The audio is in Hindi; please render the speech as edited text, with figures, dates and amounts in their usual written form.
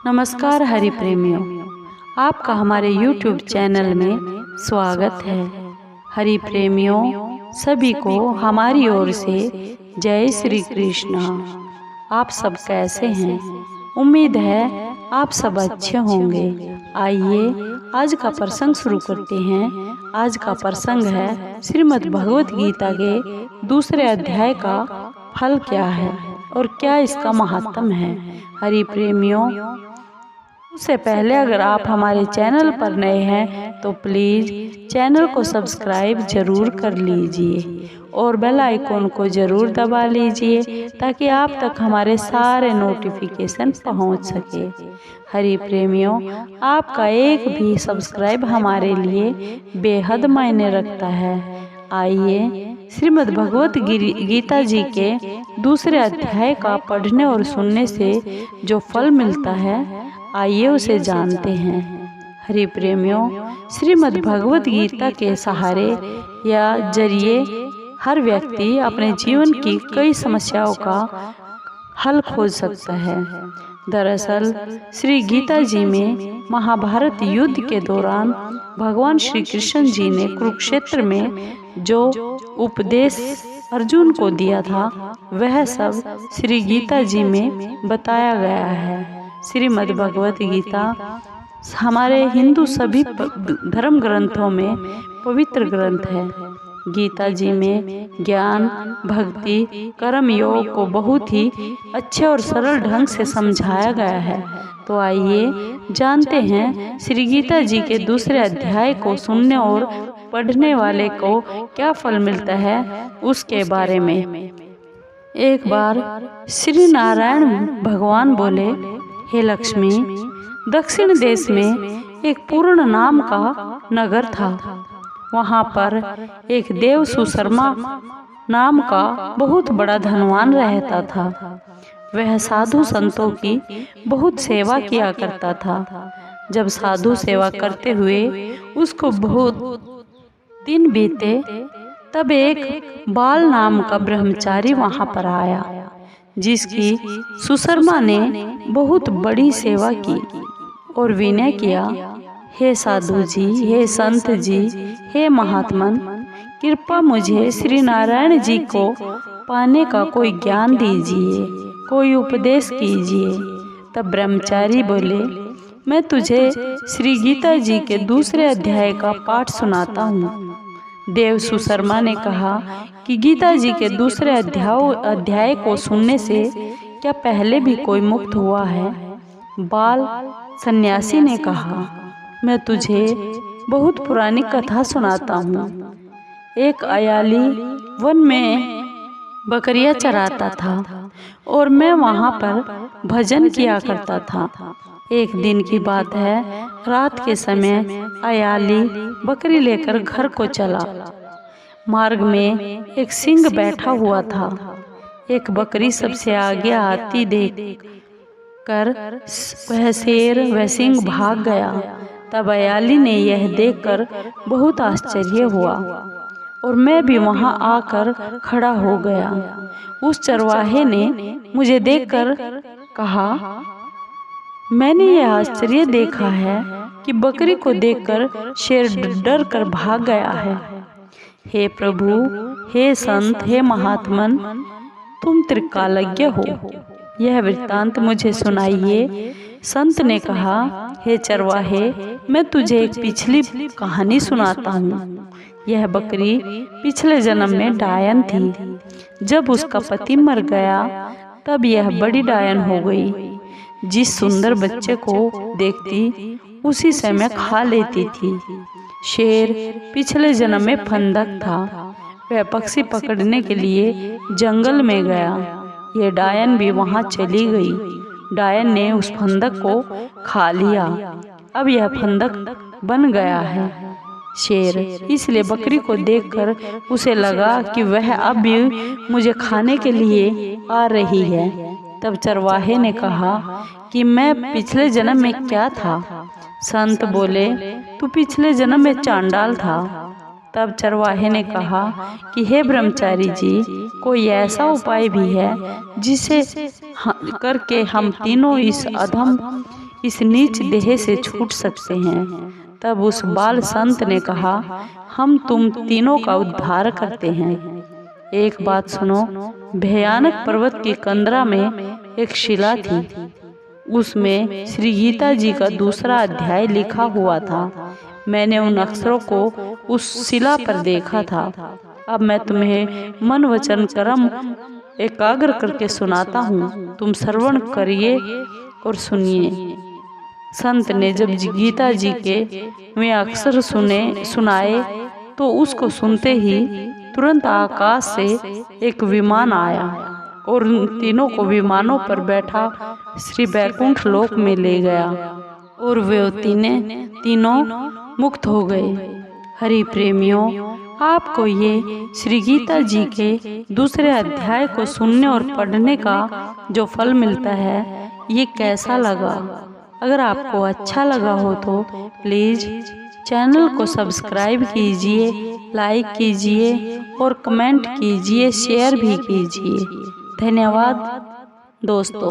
नमस्कार हरि प्रेमियों, आपका हमारे YouTube चैनल में स्वागत है। हरि प्रेमियों सभी को हमारी ओर से जय श्री कृष्ण। आप सब कैसे हैं? उम्मीद है आप सब अच्छे होंगे। आइए आज का प्रसंग शुरू करते हैं। आज का प्रसंग है श्रीमद् भगवत गीता के दूसरे अध्याय का फल क्या है और क्या इसका महात्म्य है। हरि प्रेमियों, उससे पहले अगर आप हमारे चैनल पर नए हैं तो प्लीज़ चैनल को सब्सक्राइब जरूर कर लीजिए और बेल आइकॉन को ज़रूर दबा लीजिए ताकि आप तक हमारे सारे नोटिफिकेशन पहुंच सके। हरि प्रेमियों, आपका एक भी सब्सक्राइब हमारे लिए बेहद मायने रखता है। आइए श्रीमद् भगवत गीता जी के दूसरे अध्याय का पढ़ने और सुनने से जो फल मिलता है, आइए उसे जानते हैं। हरि प्रेमियों, श्रीमद् भगवत गीता के सहारे या जरिए हर व्यक्ति अपने जीवन की कई समस्याओं का हल खोज सकता है। दरअसल श्री गीता जी में महाभारत युद्ध के दौरान भगवान श्री कृष्ण जी ने कुरुक्षेत्र में जो उपदेश अर्जुन को दिया था, वह सब श्री गीता जी में बताया गया है। श्रीमद् भगवत गीता हमारे हिंदू सभी धर्म ग्रंथों में पवित्र ग्रंथ है। गीता जी में ज्ञान, भक्ति, कर्म योग को बहुत ही अच्छे और सरल ढंग से समझाया गया है। तो आइए जानते हैं श्री गीता जी के दूसरे अध्याय को सुनने और पढ़ने वाले को क्या फल मिलता है उसके बारे में। एक बार श्री नारायण भगवान बोले, हे लक्ष्मी, दक्षिण देश में एक पूर्ण नाम का नगर था। वहाँ पर एक देव सुशर्मा नाम का बहुत बड़ा धनवान रहता था। वह साधु संतों की बहुत सेवा किया करता था। जब साधु सेवा करते हुए उसको बहुत दिन बीते, तब एक बाल नाम का ब्रह्मचारी वहाँ पर आया, जिसकी सुशर्मा ने बहुत बड़ी सेवा की और विनय किया, हे साधु जी, हे संत जी, हे महात्मन, कृपा मुझे श्री नारायण जी को पाने का कोई ज्ञान दीजिए, कोई उपदेश कीजिए। तब ब्रह्मचारी बोले, मैं तुझे श्री गीता जी के दूसरे अध्याय का पाठ सुनाता हूँ। देव सुशर्मा ने कहा कि गीता जी के दूसरे अध्याय को सुनने से क्या पहले भी कोई मुक्त हुआ है? बाल सन्यासी ने कहा, मैं तुझे बहुत पुरानी कथा सुनाता हूँ। एक अयाली वन में बकरियां चराता था और मैं वहाँ पर भजन किया करता था। एक दिन की बात है, रात के समय अयाली बकरी लेकर घर को चला। मार्ग में एक सिंह बैठा हुआ था। एक बकरी सबसे आगे आती देख कर वह शेर वह सिंह भाग गया। तब अयाली ने यह देखकर बहुत आश्चर्य हुआ और मैं भी वहां आकर खड़ा हो गया। उस चरवाहे ने मुझे देखकर कहा, मैंने यह आश्चर्य देखा है कि बकरी को देखकर शेर डर कर भाग गया है। हे प्रभु, हे संत, हे महात्मन, तुम त्रिकालज्ञ हो, यह वृत्तांत मुझे सुनाइए। संत ने कहा, हे चरवाहे, मैं तुझे एक पिछली कहानी सुनाता हूँ। यह बकरी पिछले जन्म में डायन थी। जब उसका पति मर गया तब यह बड़ी डायन हो गई। जिस सुंदर बच्चे को देखती उसी समय खा लेती थी। शेर पिछले जन्म में फंदक था। वह पक्षी पकड़ने के लिए जंगल में गया। ये डायन भी वहां चली गई। डायन ने उस फंदक को खा लिया। अब यह फंदक बन गया है शेर। इसलिए बकरी को देखकर उसे लगा कि वह अब भी मुझे खाने के लिए आ रही है। तब चरवाहे ने कहा कि मैं पिछले जन्म में क्या था? संत बोले, तू पिछले जन्म में चांडाल था। तब चरवाहे ने कहा कि हे ब्रह्मचारी जी, कोई ऐसा उपाय भी है जिसे करके हम तीनों इस अधम इस नीच देह से छूट सकते हैं। तब उस बाल संत ने कहा, हम तुम तीनों का उद्धार करते हैं। एक बात सुनो, भयानक पर्वत की कंदरा में एक शिला थी। उसमें श्री गीता जी का दूसरा अध्याय लिखा हुआ था। मैंने उन अक्षरों को उस शिला पर देखा था। अब मैं तुम्हें मन वचन कर्म एकाग्र करके सुनाता हूँ, तुम श्रवण करिए और सुनिए। संत ने जब गीता जी के वे अक्षर सुनाए तो उसको सुनते ही तुरंत आकाश से एक विमान आया और उन तीनों को विमानों पर बैठा श्री वैकुंठ लोक में ले गया और वे तीनों मुक्त हो गए। हरि प्रेमियों, आपको ये श्री गीता जी के दूसरे अध्याय को सुनने और पढ़ने का जो फल मिलता है, ये कैसा लगा? अगर आपको अच्छा लगा हो तो प्लीज़ चैनल को सब्सक्राइब कीजिए, लाइक कीजिए और कमेंट कीजिए, शेयर भी कीजिए। धन्यवाद दोस्तों।